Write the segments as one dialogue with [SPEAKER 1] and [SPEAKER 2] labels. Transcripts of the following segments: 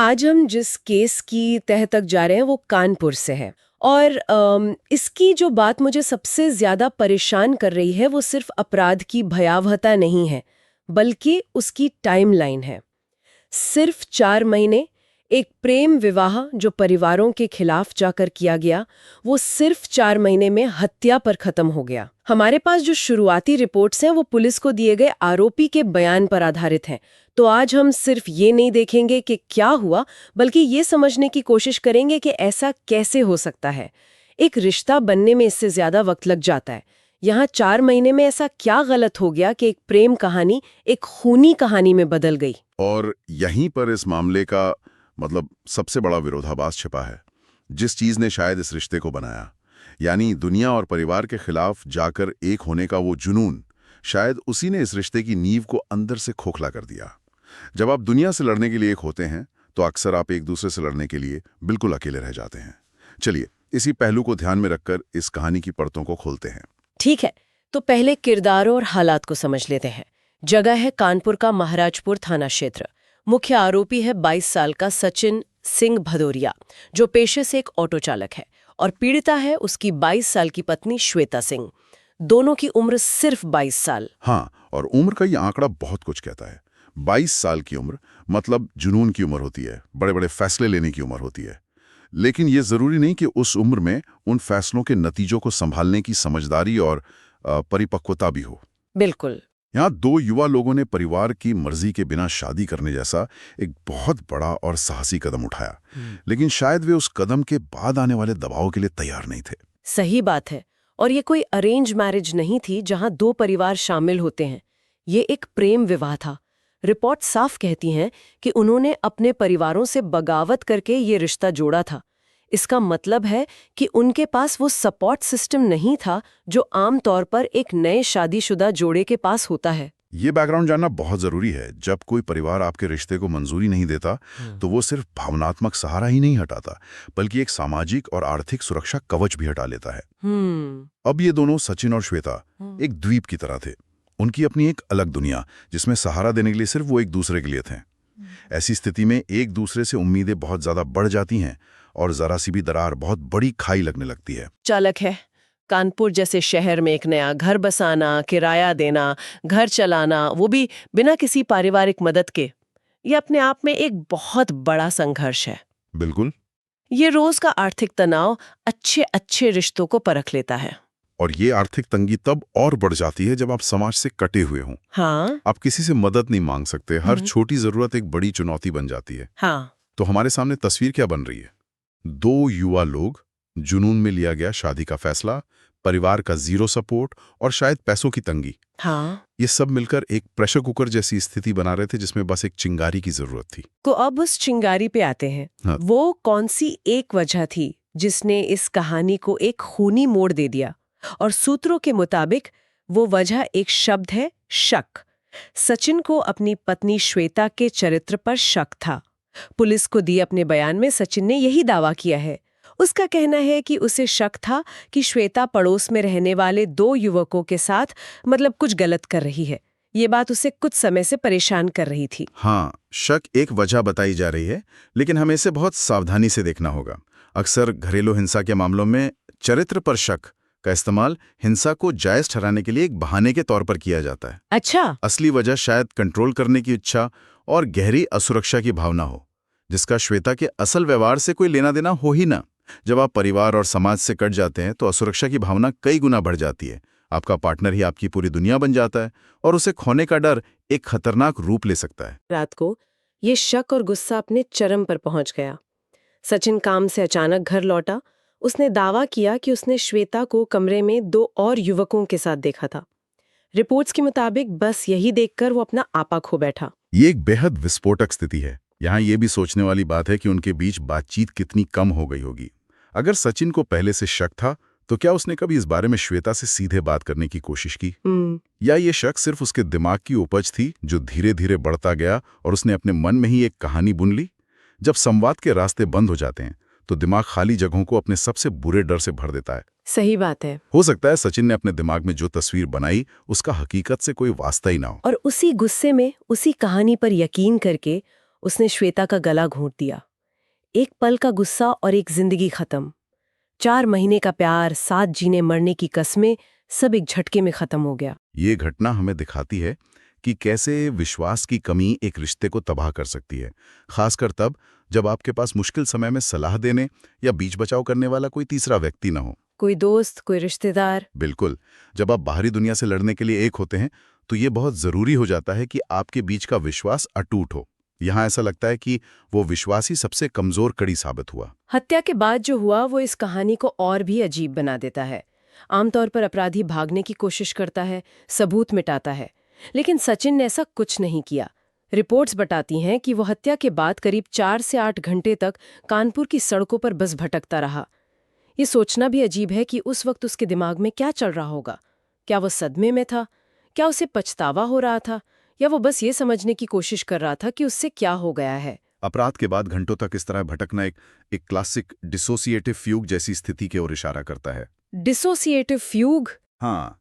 [SPEAKER 1] आज हम जिस केस की तह तक जा रहे हैं वो कानपुर से है। और इसकी जो बात मुझे सबसे ज्यादा परेशान कर रही है वो सिर्फ अपराध की भयावहता नहीं है, बल्कि उसकी टाइमलाइन है। सिर्फ 4 महीने, एक प्रेम विवाह जो परिवारों के खिलाफ जाकर किया गया, वो सिर्फ 4 महीने में हत्या पर खत्म हो गया। हमारे पास जो शुरुआती रिपोर्ट्स हैं वो पुलिस को दिए गए आरोपी के बयान पर आधारित हैं। तो आज हम सिर्फ ये नहीं देखेंगे कि क्या हुआ, बल्कि ये समझने की कोशिश करेंगे कि ऐसा कैसे हो सकता है। एक रिश्ता बनने में इससे ज्यादा वक्त लग जाता है। यहाँ 4 महीने में ऐसा क्या गलत हो गया कि एक प्रेम कहानी एक खूनी कहानी में बदल गई।
[SPEAKER 2] और यहीं पर इस मामले का सबसे बड़ा विरोधाभास छिपा है, जिस चीज ने शायद इस रिश्ते को बनाया, यानी दुनिया और परिवार के खिलाफ जाकर एक होने का वो जुनून, शायद उसी ने इस रिश्ते की नींव को अंदर से खोखला कर दिया। जब आप दुनिया से लड़ने के लिए एक होते हैं तो अक्सर आप एक दूसरे से लड़ने के लिए बिल्कुल अकेले रह जाते हैं। चलिए इसी पहलू को ध्यान में रखकर इस कहानी की परतों को खोलते हैं।
[SPEAKER 1] ठीक है, तो पहले किरदारों और हालात को समझ लेते हैं। जगह है कानपुर का महाराजपुर थाना क्षेत्र। मुख्य आरोपी है 22 साल का सचिन सिंह भदौरिया, जो पेशे से एक ऑटो चालक है, और पीड़िता है उसकी 22 साल की पत्नी श्वेता सिंह। दोनों की उम्र सिर्फ 22 साल।
[SPEAKER 2] हाँ, और उम्र का ये आंकड़ा बहुत कुछ कहता है। 22 साल की उम्र मतलब जुनून की उम्र होती है, बड़े बड़े फैसले लेने की उम्र होती है। लेकिन ये जरूरी नहीं कि उस उम्र में उन फैसलों के नतीजों को संभालने की समझदारी और परिपक्वता भी हो।
[SPEAKER 1] बिल्कुल।
[SPEAKER 2] यहाँ दो युवा लोगों ने परिवार की मर्जी के बिना शादी करने जैसा एक बहुत बड़ा और साहसी कदम उठाया, लेकिन शायद वे उस कदम के बाद आने वाले दबाव के लिए तैयार नहीं थे।
[SPEAKER 1] सही बात है। और ये कोई अरेंज मैरिज नहीं थी जहां दो परिवार शामिल होते हैं। ये एक प्रेम विवाह था। रिपोर्ट साफ कहती हैं कि उन्होंने अपने परिवारों से बगावत करके ये रिश्ता जोड़ा था। इसका मतलब है कि उनके पास वो सपोर्ट सिस्टम नहीं था जो आमतौर पर एक नए शादीशुदा जोड़े के पास होता है।
[SPEAKER 2] ये बैकग्राउंड जानना बहुत जरूरी है। जब कोई परिवार आपके रिश्ते को मंजूरी नहीं देता तो वो सिर्फ भावनात्मक सहारा ही नहीं हटाता, बल्कि एक सामाजिक और आर्थिक सुरक्षा कवच भी हटा लेता है। अब ये दोनों, सचिन और श्वेता, एक द्वीप की तरह थे। उनकी अपनी एक अलग दुनिया, जिसमें सहारा देने के लिए सिर्फ वो एक दूसरे के लिए थे। ऐसी स्थिति में एक दूसरे से उम्मीदें बहुत ज्यादा बढ़ जाती हैं और जरा सी भी दरार बहुत बड़ी खाई लगने लगती है।
[SPEAKER 1] चालक है कानपुर जैसे शहर में एक नया घर बसाना, किराया देना, घर चलाना, वो भी बिना किसी पारिवारिक मदद के, ये अपने आप में एक बहुत बड़ा संघर्ष है।
[SPEAKER 2] बिल्कुल।
[SPEAKER 1] ये रोज का आर्थिक तनाव अच्छे अच्छे रिश्तों को परख लेता है।
[SPEAKER 2] और ये आर्थिक तंगी तब और बढ़ जाती है जब आप समाज से कटे हुए हों।
[SPEAKER 1] हाँ।
[SPEAKER 2] आप किसी से मदद नहीं मांग सकते, हर छोटी जरूरत एक बड़ी चुनौती बन जाती है।
[SPEAKER 1] हाँ।
[SPEAKER 2] तो हमारे सामने तस्वीर क्या बन रही है? दो युवा लोग, जुनून में लिया गया शादी का फैसला, परिवार का जीरो सपोर्ट और शायद पैसों की तंगी।
[SPEAKER 1] हाँ।
[SPEAKER 2] ये सब मिलकर एक प्रेशर कुकर जैसी स्थिति बना रहे थे जिसमें बस एक चिंगारी की जरूरत थी।
[SPEAKER 1] तो अब उस चिंगारी पे आते हैं।
[SPEAKER 2] हाँ।
[SPEAKER 1] वो कौन सी एक वजह थी जिसने इस कहानी को एक खूनी मोड़ दे दिया? और सूत्रों के मुताबिक वो वजह एक शब्द है, शक। सचिन को अपनी पत्नी श्वेता के चरित्र पर शक था। पुलिस को दिए अपने बयान में सचिन ने यही दावा किया है। उसका कहना है कि उसे शक था कि श्वेता पड़ोस में रहने वाले दो युवकों के साथ कुछ गलत कर रही है। ये बात उसे कुछ समय से परेशान कर रही थी।
[SPEAKER 2] हाँ, शक एक वजह बताई जा रही है, लेकिन हमें इसे बहुत सावधानी से देखना होगा। अक्सर घरेलू हिंसा के मामलों में चरित्र पर शक का इस्तेमाल हिंसा को जायज ठहराने के लिए एक बहाने के तौर पर किया जाता है।
[SPEAKER 1] अच्छा।
[SPEAKER 2] असली वजह शायद कंट्रोल करने की इच्छा और गहरी असुरक्षा की भावना हो, जिसका श्वेता के असल व्यवहार से कोई लेना देना हो ही ना। जब आप परिवार और समाज से कट जाते हैं तो असुरक्षा की भावना कई गुना बढ़ जाती है। आपका पार्टनर ही आपकी पूरी दुनिया बन जाता है और उसे खोने का डर एक खतरनाक रूप ले सकता है।
[SPEAKER 1] रात को ये शक और गुस्सा अपने चरम पर पहुंच गया। सचिन काम से अचानक घर लौटा। उसने दावा किया कि उसने श्वेता को कमरे में दो और युवकों के साथ देखा था। रिपोर्ट्स के मुताबिक बस यही देखकर वो अपना आपा खो बैठा।
[SPEAKER 2] ये एक बेहद विस्फोटक स्थिति है। यहाँ ये भी सोचने वाली बात है कि उनके बीच बातचीत कितनी कम हो गई होगी। अगर सचिन को पहले से शक था तो क्या उसने कभी इस बारे में श्वेता से सीधे बात करने की कोशिश की? या ये शक सिर्फ उसके दिमाग की उपज थी जो धीरे धीरे बढ़ता गया और उसने अपने मन में ही एक कहानी बुन ली? जब संवाद के रास्ते बंद हो जाते हैं तो दिमाग खाली जगहों को अपने सबसे बुरे डर से भर देता है।
[SPEAKER 1] सही बात है।
[SPEAKER 2] हो सकता है सचिन ने अपने दिमाग में जो तस्वीर बनाई उसका हकीकत से कोई वास्ता ही ना हो,
[SPEAKER 1] और उसी गुस्से में, उसी कहानी पर यकीन करके उसने श्वेता का गला घोंट दिया। एक पल का गुस्सा और एक जिंदगी खत्म। 4 महीने का प्यार, 7 जीने मरने की कस्में, सब एक झटके में खत्म हो गया।
[SPEAKER 2] ये घटना हमें दिखाती है कि कैसे विश्वास की कमी एक रिश्ते को तबाह कर सकती है, खासकर तब जब आपके पास मुश्किल समय में सलाह देने या बीच बचाव करने वाला कोई तीसरा व्यक्ति न हो।
[SPEAKER 1] कोई दोस्त, कोई रिश्तेदार।
[SPEAKER 2] बिल्कुल। जब आप बाहरी दुनिया से लड़ने के लिए एक होते हैं तो ये बहुत जरूरी हो जाता है कि आपके बीच का विश्वास अटूट हो। यहाँ ऐसा लगता है कि वो विश्वास ही सबसे कमजोर कड़ी साबित हुआ।
[SPEAKER 1] हत्या के बाद जो हुआ वो इस कहानी को और भी अजीब बना देता है। आमतौर पर अपराधी भागने की कोशिश करता है, सबूत मिटाता है, लेकिन सचिन ने ऐसा कुछ नहीं किया। रिपोर्ट्स बताती हैं कि वो हत्या के बाद करीब 4 से 8 घंटे तक कानपुर की सड़कों पर बस भटकता रहा। ये सोचना भी अजीब है कि उस वक्त उसके दिमाग में क्या चल रहा होगा। क्या वो सदमे में था? क्या उसे पछतावा हो रहा था? या वो बस ये समझने की कोशिश कर रहा था कि उससे क्या हो गया है?
[SPEAKER 2] अपराध के बाद घंटों तक इस तरह भटकना एक क्लासिक डिसोसिएटिव फ्यूग जैसी स्थिति की ओर इशारा करता है।
[SPEAKER 1] डिसोसिएटिव फ्यूग?
[SPEAKER 2] हाँ,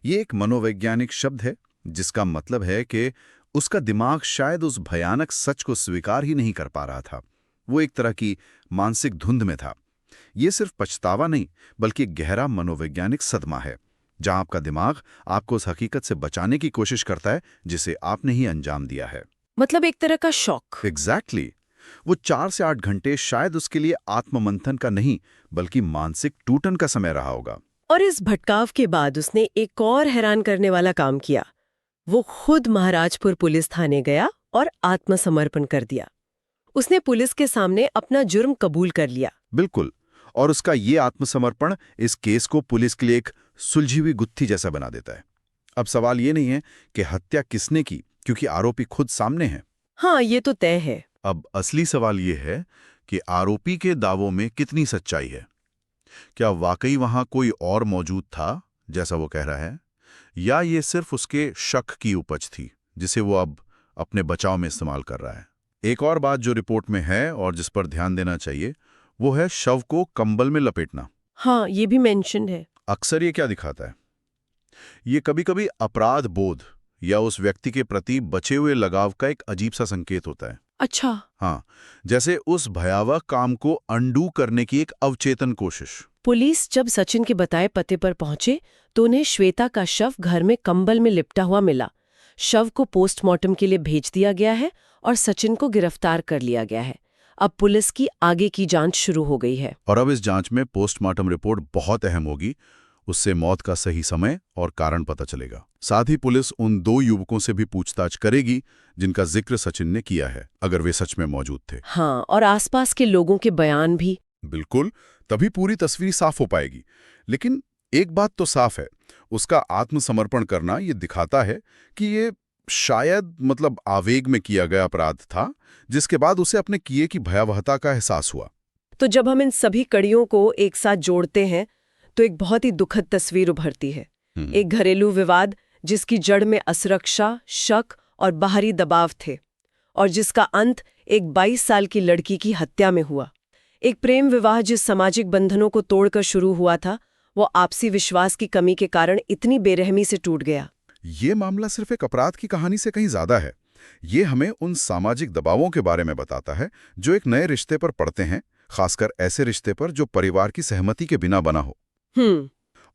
[SPEAKER 2] ये एक मनोवैज्ञानिक शब्द है जिसका मतलब है कि उसका दिमाग शायद उस भयानक सच को स्वीकार ही नहीं कर पा रहा था। वो एक तरह की मानसिक धुंध में था। ये सिर्फ पछतावा नहीं, बल्कि एक गहरा मनोवैज्ञानिक सदमा है, जहां आपका दिमाग आपको उस हकीकत से बचाने की कोशिश करता है जिसे आपने ही अंजाम दिया है।
[SPEAKER 1] मतलब एक तरह का शॉक।
[SPEAKER 2] एग्जैक्टली। वो 4 से 8 घंटे शायद उसके लिए आत्ममंथन का नहीं, बल्कि मानसिक टूटन का समय रहा होगा।
[SPEAKER 1] और इस भटकाव के बाद उसने एक और हैरान करने वाला काम किया। वो खुद महाराजपुर पुलिस थाने गया और आत्मसमर्पण कर दिया। उसने पुलिस के सामने अपना जुर्म कबूल कर लिया।
[SPEAKER 2] बिल्कुल। और उसका ये आत्मसमर्पण इस केस को पुलिस के लिए एक सुलझी हुई गुत्थी जैसा बना देता है। अब सवाल ये नहीं है कि हत्या किसने की, क्योंकि आरोपी खुद सामने है।
[SPEAKER 1] हाँ, ये तो तय है।
[SPEAKER 2] अब असली सवाल ये है कि आरोपी के दावों में कितनी सच्चाई है। क्या वाकई वहां कोई और मौजूद था, जैसा वो कह रहा है, या ये सिर्फ उसके शक की उपज थी जिसे वो अब अपने बचाव में इस्तेमाल कर रहा है। एक और बात जो रिपोर्ट में है और जिस पर ध्यान देना चाहिए, वो है शव को कंबल में लपेटना।
[SPEAKER 1] हाँ, ये भी मेंशन है।
[SPEAKER 2] अक्सर ये क्या दिखाता है? ये कभी-कभी अपराध बोध या उस व्यक्ति के प्रति बचे हुए लगाव का एक अजीब सा संकेत होता है।
[SPEAKER 1] अच्छा।
[SPEAKER 2] हाँ, जैसे उस भयावह काम को अंडू करने की एक अवचेतन कोशिश।
[SPEAKER 1] पुलिस जब सचिन के बताए पते पर पहुंचे तो उन्हें श्वेता का शव घर में कंबल में लिपटा हुआ मिला। शव को पोस्टमार्टम के लिए भेज दिया गया है और सचिन को गिरफ्तार कर लिया गया है। अब पुलिस की आगे की जांच शुरू हो गई है।
[SPEAKER 2] और अब इस जांच में पोस्टमार्टम रिपोर्ट बहुत अहम होगी। उससे मौत का सही समय और कारण पता चलेगा। साथ ही पुलिस उन 2 युवकों से भी पूछताछ करेगी जिनका जिक्र सचिन ने किया है, अगर वे सच में मौजूद थे।
[SPEAKER 1] हाँ, और आसपास के लोगों के बयान भी।
[SPEAKER 2] बिल्कुल, तभी पूरी तस्वीर साफ हो पाएगी। लेकिन एक बात तो साफ है, उसका आत्मसमर्पण करना ये दिखाता है कि ये शायद आवेग में किया गया अपराध था, जिसके बाद उसे अपने किए की भयावहता का एहसास हुआ।
[SPEAKER 1] तो जब हम इन सभी कड़ियों को एक साथ जोड़ते हैं तो एक बहुत ही दुखद तस्वीर उभरती है। एक घरेलू विवाद जिसकी जड़ में असुरक्षा, शक और बाहरी दबाव थे, और जिसका अंत एक 22 साल की लड़की की हत्या में हुआ। एक प्रेम विवाह जिस सामाजिक बंधनों को तोड़कर शुरू हुआ था, वो आपसी विश्वास की कमी के कारण इतनी बेरहमी से टूट गया।
[SPEAKER 2] ये मामला सिर्फ एक अपराध की कहानी से कहीं ज्यादा है। ये हमें उन सामाजिक दबावों के बारे में बताता है जो एक नए रिश्ते पर पड़ते हैं, खासकर ऐसे रिश्ते पर जो परिवार की सहमति के बिना बना हो।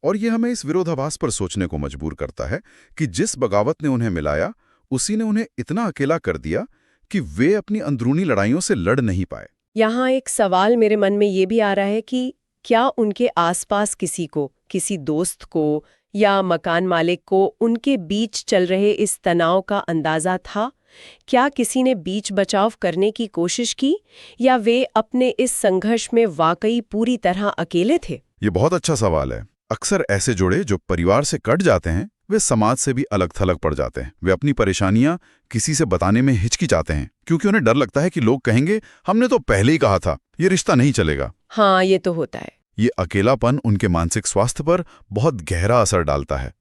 [SPEAKER 2] और ये हमें इस विरोधाभास पर सोचने को मजबूर करता है कि जिस बगावत ने उन्हें मिलाया, उसी ने उन्हें इतना अकेला कर दिया कि वे अपनी अंदरूनी लड़ाइयों से लड़ नहीं पाए।
[SPEAKER 1] यहाँ एक सवाल मेरे मन में ये भी आ रहा है कि क्या उनके आसपास किसी को, किसी दोस्त को या मकान मालिक को उनके बीच चल रहे इस तनाव का अंदाजा था? क्या किसी ने बीच बचाव करने की कोशिश की, या वे अपने इस संघर्ष में वाकई पूरी तरह अकेले थे?
[SPEAKER 2] ये बहुत अच्छा सवाल है। अक्सर ऐसे जोड़े जो परिवार से कट जाते हैं, वे समाज से भी अलग थलग पड़ जाते हैं। वे अपनी परेशानियां किसी से बताने में हिचकिचाते हैं, क्योंकि उन्हें डर लगता है कि लोग कहेंगे, हमने तो पहले ही कहा था, ये रिश्ता नहीं चलेगा।
[SPEAKER 1] हाँ, ये तो होता है।
[SPEAKER 2] ये अकेलापन उनके मानसिक स्वास्थ्य पर बहुत गहरा असर डालता है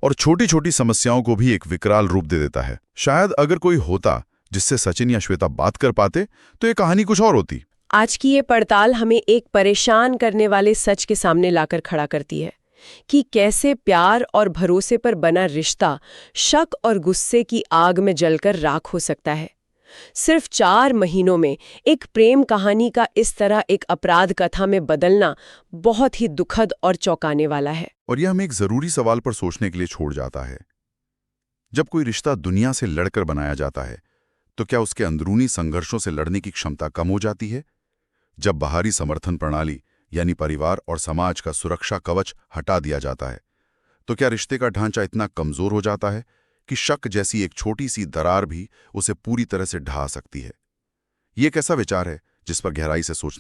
[SPEAKER 2] और छोटी छोटी समस्याओं को भी एक विकराल रूप दे देता है। शायद अगर कोई होता जिससे सचिन या श्वेता बात कर पाते तो ये कहानी कुछ और होती।
[SPEAKER 1] आज की ये पड़ताल हमें एक परेशान करने वाले सच के सामने लाकर खड़ा करती है कि कैसे प्यार और भरोसे पर बना रिश्ता शक और गुस्से की आग में जलकर राख हो सकता है। सिर्फ 4 महीनों में एक प्रेम कहानी का इस तरह एक अपराध कथा में बदलना बहुत ही दुखद और चौंकाने वाला है।
[SPEAKER 2] और यह हमें एक जरूरी सवाल पर सोचने के लिए छोड़ जाता है। जब कोई रिश्ता दुनिया से लड़कर बनाया जाता है, तो क्या उसके अंदरूनी संघर्षों से लड़ने की क्षमता कम हो जाती है? जब बाहरी समर्थन प्रणाली यानी परिवार और समाज का सुरक्षा कवच हटा दिया जाता है, तो क्या रिश्ते का ढांचा इतना कमजोर हो जाता है कि शक जैसी एक छोटी सी दरार भी उसे पूरी तरह से ढहा सकती है? ये एक ऐसा विचार है जिस पर गहराई से सोचना